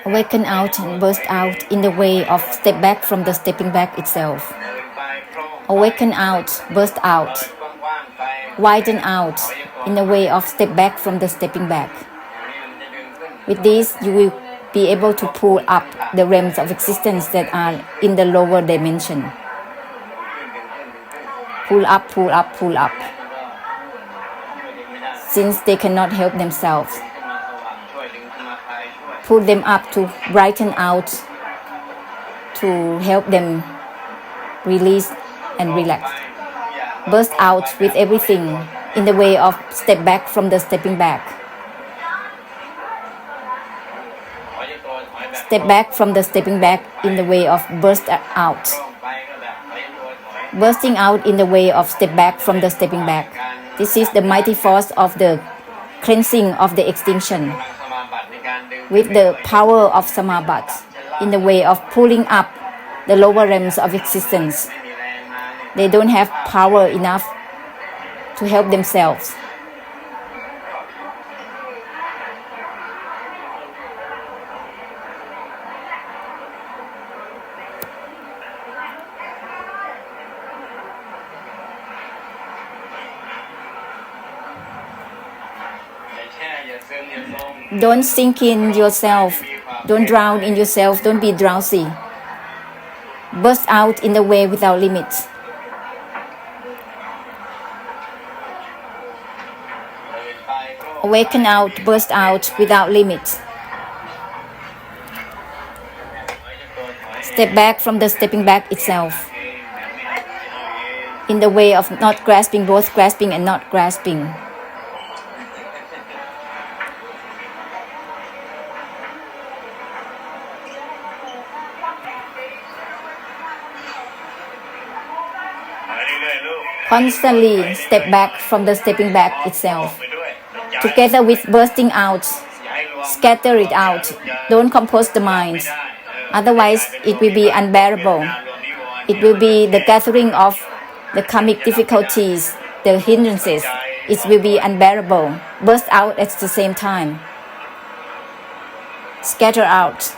Awaken out and burst out in the way of step back from the stepping back itself. Awaken out, burst out, widen out in the way of step back from the stepping back. With this, you will be able to pull up the realms of existence that are in the lower dimension. Pull up, pull up, pull up. Since they cannot help themselves, pull them up to brighten out, to help them release and relax. Burst out with everything in the way of step back from the stepping back. Step back from the stepping back in the way of burst out. Bursting out in the way of step back from the stepping back. This is the mighty force of the cleansing of the extinction. With the power of Samabat in the way of pulling up the lower realms of existence. They don't have power enough to help themselves. Don't sink in yourself. Don't drown in yourself. Don't be drowsy. Burst out in the way without limits. Awaken out, burst out without limits. Step back from the stepping back itself. In the way of not grasping, both grasping and not grasping. Constantly step back from the stepping back itself. Together with bursting out, scatter it out. Don't compose the mind. Otherwise, it will be unbearable. It will be the gathering of the karmic difficulties, the hindrances. It will be unbearable. Burst out at the same time. Scatter out.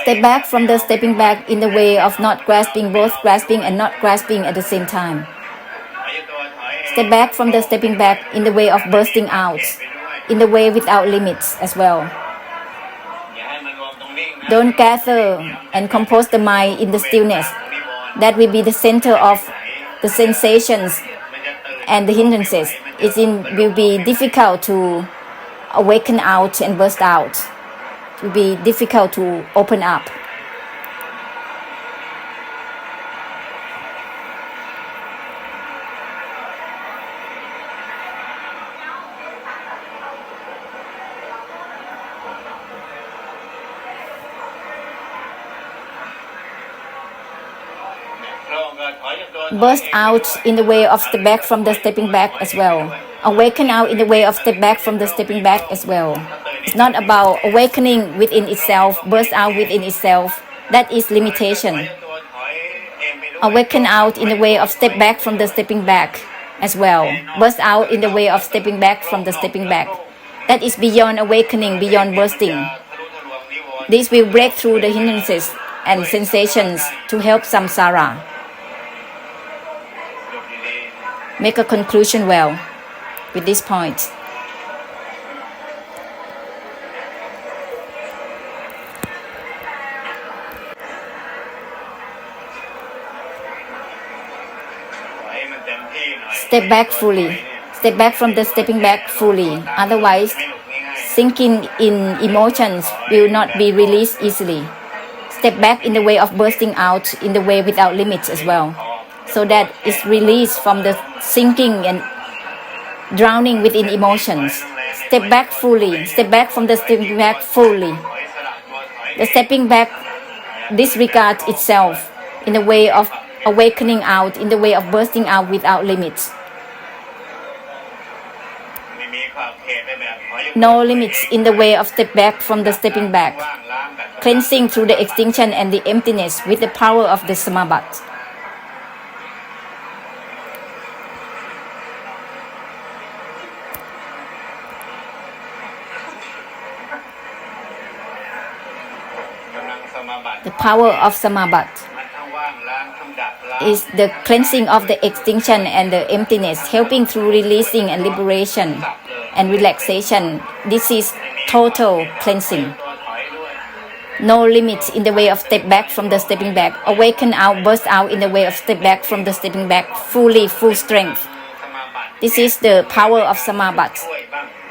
Step back from the stepping back in the way of not grasping, both grasping and not grasping at the same time. Step back from the stepping back in the way of bursting out, in the way without limits as well. Don't gather and compose the mind in the stillness. That will be the center of the sensations and the hindrances. It will be difficult to awaken out and burst out. It will be difficult to open up. Burst out in the way of step back from the stepping back as well. Awaken out in the way of step back from the stepping back as well. It's not about awakening within itself, burst out within itself. That is limitation. Awaken out in the way of step back from the stepping back as well. Burst out in the way of stepping back from the stepping back. That is beyond awakening, beyond bursting. This will break through the hindrances and sensations to help samsara. Make a conclusion well with this point. Step back fully. Step back from the stepping back fully. Otherwise, sinking in emotions will not be released easily. Step back in the way of bursting out, in the way without limits as well. So that it's released from the sinking and drowning within emotions. Step back fully. Step back from the stepping back fully. The stepping back disregards itself in the way of awakening out, in the way of bursting out without limits. No limits in the way of step back from the stepping back. Cleansing through the extinction and the emptiness with the power of the Samabat. The power of Samabat is the cleansing of the extinction and the emptiness, helping through releasing and liberation and relaxation. This is total cleansing. No limits in the way of step back from the stepping back. Awaken out, burst out in the way of step back from the stepping back, fully, full strength. This is the power of Samabat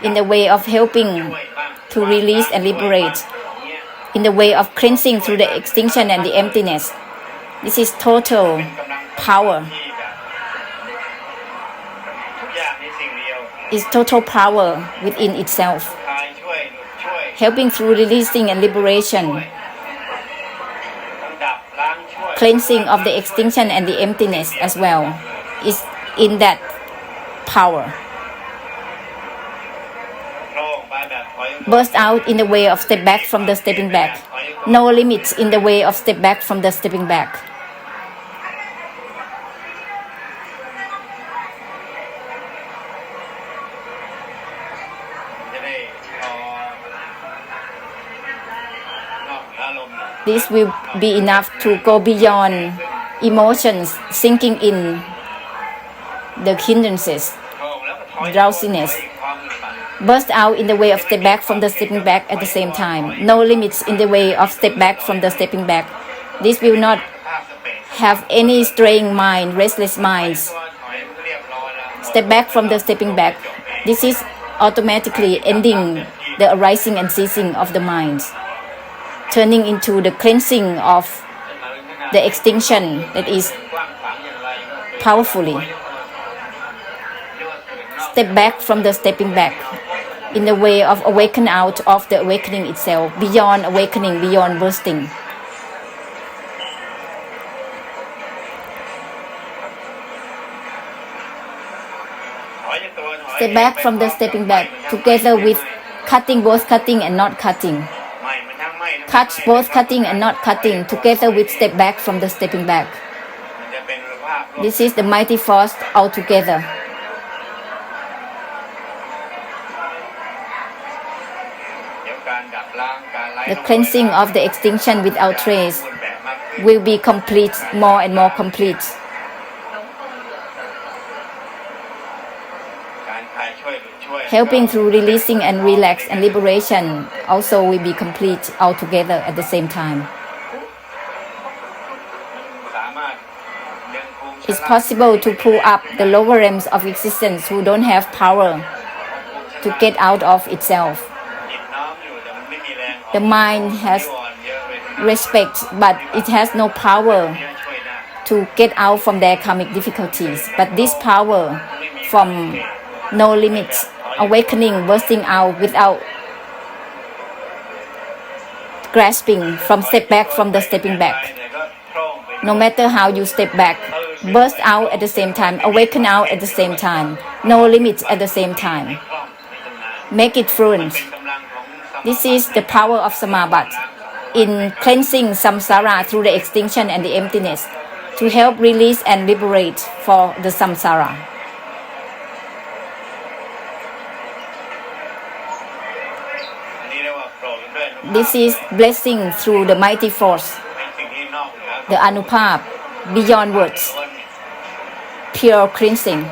in the way of helping to release and liberate, in the way of cleansing through the extinction and the emptiness. This is total power. It's total power within itself, helping through releasing and liberation, cleansing of the extinction and the emptiness as well is in that power. Burst out in the way of step back from the stepping back. No limits in the way of step back from the stepping back. This will be enough to go beyond emotions, sinking in the hindrances, drowsiness. Burst out in the way of step back from the stepping back at the same time. No limits in the way of step back from the stepping back. This will not have any straying mind, restless minds. Step back from the stepping back. This is automatically ending the arising and ceasing of the minds, turning into the cleansing of the extinction that is powerfully. Step back from the stepping back in the way of awaken out of the awakening itself, beyond awakening, beyond bursting. Step back from the stepping back together with cutting, both cutting and not cutting. Cut both cutting and not cutting together with step back from the stepping back. This is the mighty force altogether. The cleansing of the extinction without trace will be complete, more and more complete. Helping through releasing and relax and liberation also will be complete altogether at the same time. It's possible to pull up the lower realms of existence who don't have power to get out of itself. The mind has respect, but it has no power to get out from their karmic difficulties. But this power from no limits, awakening, bursting out without grasping, from step back from the stepping back. No matter how you step back, burst out at the same time, awaken out at the same time, no limits at the same time. Make it fluent. This is the power of Samabat in cleansing samsara through the extinction and the emptiness to help release and liberate for the samsara. This is blessing through the mighty force, the Anupap, beyond words, pure cleansing.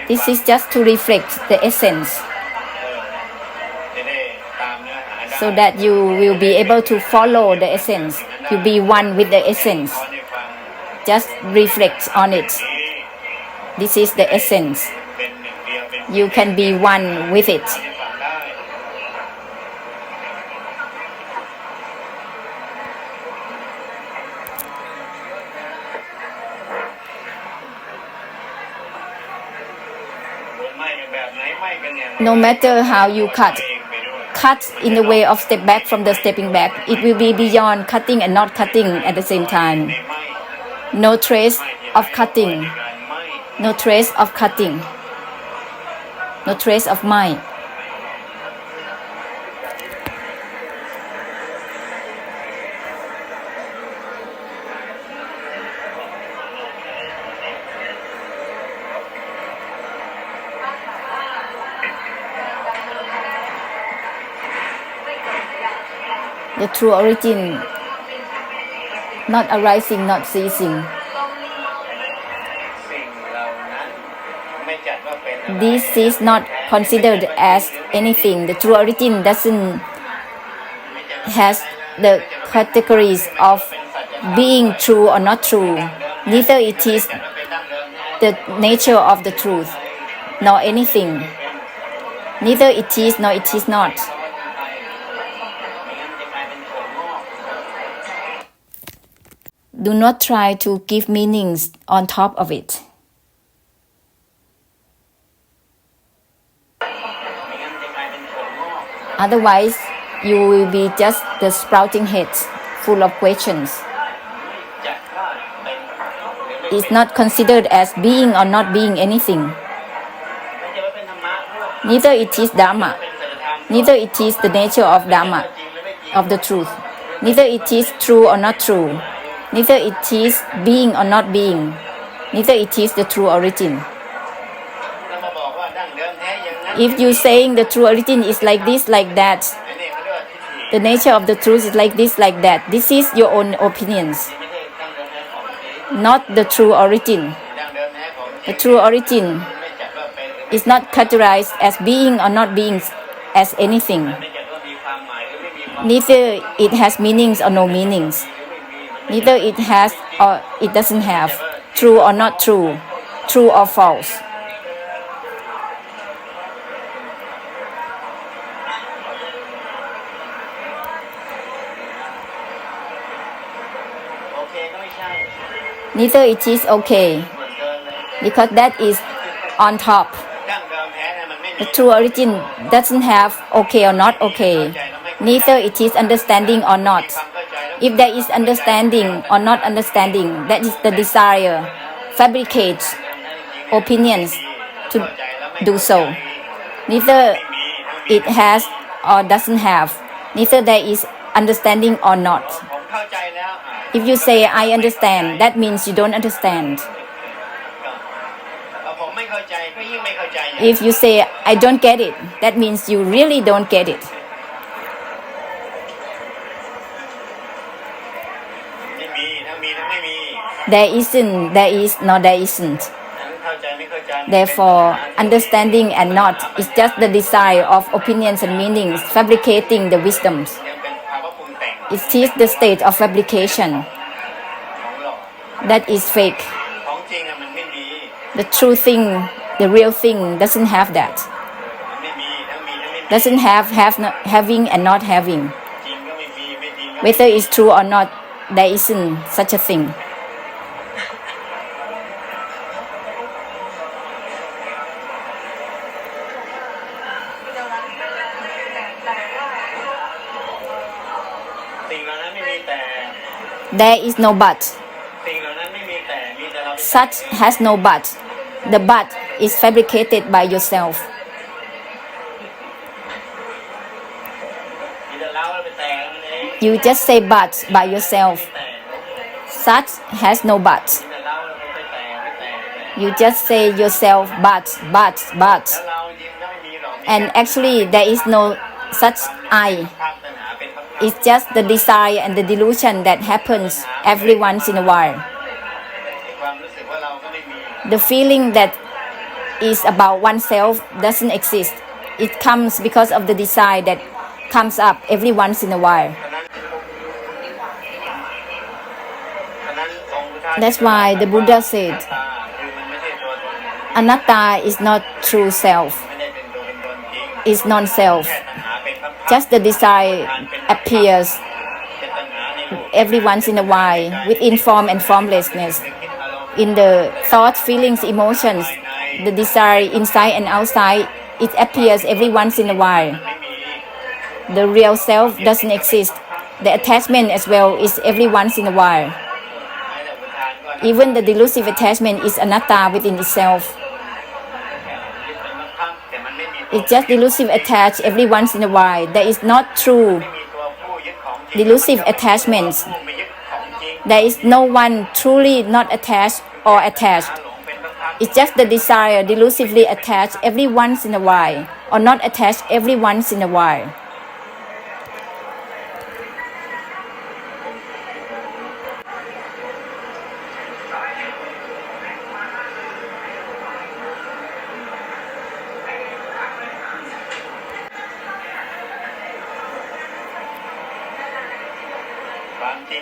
This is just to reflect the essence, so that you will be able to follow the essence. You be one with the essence. Just reflect on it. This is the essence. You can be one with it. No matter how you cut in the way of step back from the stepping back, it will be beyond cutting and not cutting at the same time. No trace of cutting, no trace of cutting, no trace of mind. the true origin, not arising, not ceasing. This is not considered as anything. The true origin doesn't has the categories of being true or not true. Neither it is the nature of the truth, nor anything. Neither it is nor it is not. Do not try to give meanings on top of it. Otherwise, you will be just the sprouting head full of questions. It's not considered as being or not being anything. Neither it is Dharma. Neither it is the nature of Dharma, of the truth. Neither it is true or not true. Neither it is being or not being. Neither it is the true origin. If you're saying the true origin is like this, like that, the nature of the truth is like this, like that, this is your own opinions, not the true origin. The true origin is not categorized as being or not being as anything. Neither it has meanings or no meanings. Neither it has or it doesn't have, true or not true, true or false. Neither it is okay, because that is on top. The true origin doesn't have okay or not okay. Neither it is understanding or not. If there is understanding or not understanding, that is the desire, fabricates opinions to do so. Neither it has or doesn't have. Neither there is understanding or not. If you say, I understand, that means you don't understand. If you say, I don't get it, that means you really don't get it. There isn't, there is, no, there isn't. Therefore, understanding and not is just the desire of opinions and meanings, fabricating the wisdoms. It is the state of fabrication. That is fake. The true thing, the real thing doesn't have that. Doesn't have having and not having. Whether it's true or not, there isn't such a thing. There is no but. Such has no but. The but is fabricated by yourself. You just say but by yourself. Such has no but. You just say yourself but. And actually there is no such I. It's just the desire and the delusion that happens every once in a while. The feeling that is about oneself doesn't exist. It comes because of the desire that comes up every once in a while. That's why the Buddha said, Anatta is not true self. It's non-self. Just the desire appears every once in a while within form and formlessness. In the thoughts, feelings, emotions, the desire inside and outside, it appears every once in a while. The real self doesn't exist. The attachment as well is every once in a while. Even the delusive attachment is anatta within itself. It's just delusive attached every once in a while. There is not true delusive attachments. There is no one truly not attached or attached. It's just the desire delusively attached every once in a while or not attached every once in a while.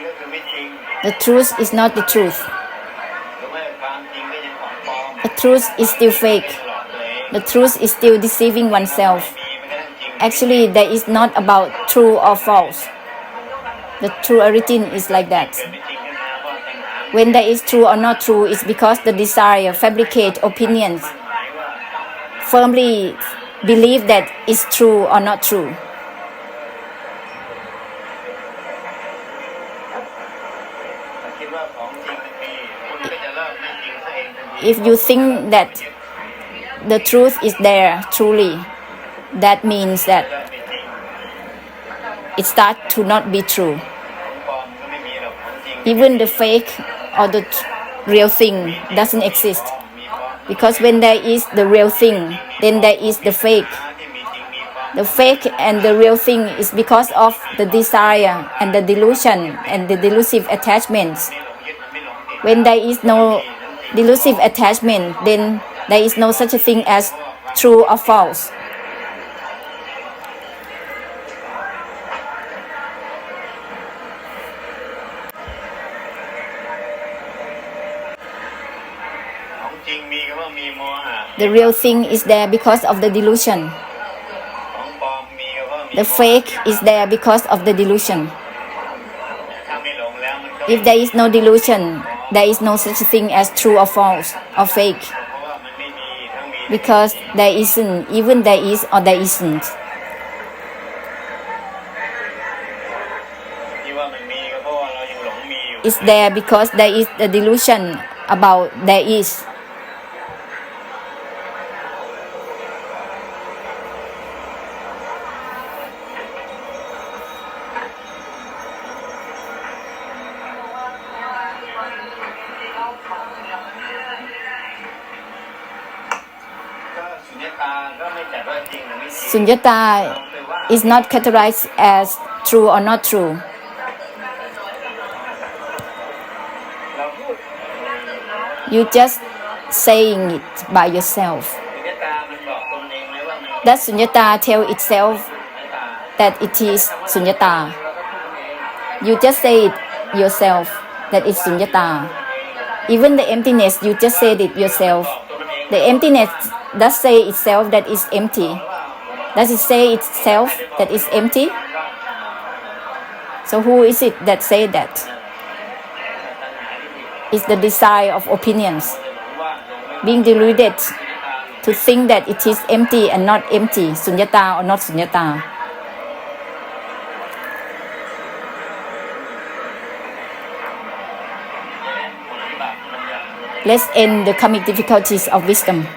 ก็คือไม่จริง The truth is not the truth. หรือว่าความจริงก็ยังของปลอม The truth is still fake. หลอกตัวเอง The truth is still deceiving oneself. มีมันก็ต้องจริง Actually, that is not about true or false. The true origin is like that. เกิดไม่จริงขึ้นมาเพราะตัณหา When that is true or not true is because the desire fabricate opinions, หมายว่า firmly believe that it's true or not true. ถ้าคิดว่าของจริงมันมีคุณก็จะเลิกไม่จริงซะเองทันที If you think that the truth is there truly, that means that เลิกไม่จริง it starts to not be true. ของปลอมก็ไม่มีหรอกของจริง Even the fake or the real thing doesn't exist. มีปลอม Because when there is the real thing, then there is the fake. หาที่มีจริงมีปลอม The fake and the real thing is because of the desire and the delusion and the delusive attachments. ไม่หลงยึดมันไม่หลงติด When there is no delusive attachment, then there is no such a thing as true or false. ของจริงมีก็ว่ามีโมหะ The real thing is there because of the delusion. ของปลอมมีก็ว่ามี The fake is there because of the delusion. ถ้าไม่หลงแล้วมันก็ If there is no delusion, there is no such thing as true or false or fake. เพราะว่ามันไม่มีทั้งมี Because there isn't, even there is or there isn't. ที่ว่ามันมีก็เพราะว่าเรายังหลงมีอยู่ It's there because there is the delusion about there is. Sunyata is not categorized as true or not true. เราพูด You just saying it by yourself. สุญญตามันบอกตนเองเลยว่ามัน That sunyata tell itself สุญญตา that it is sunyata. เราก็พูดเอง You just say it yourself that it's sunyata. Even the emptiness, you just said it yourself. The emptiness does say itself that it's empty. Does it say itself that it's empty? So who is it that say that? It's the desire of opinions, being deluded to think that it is empty and not empty, sunyata or not sunyata. Let's end the karmic difficulties of wisdom.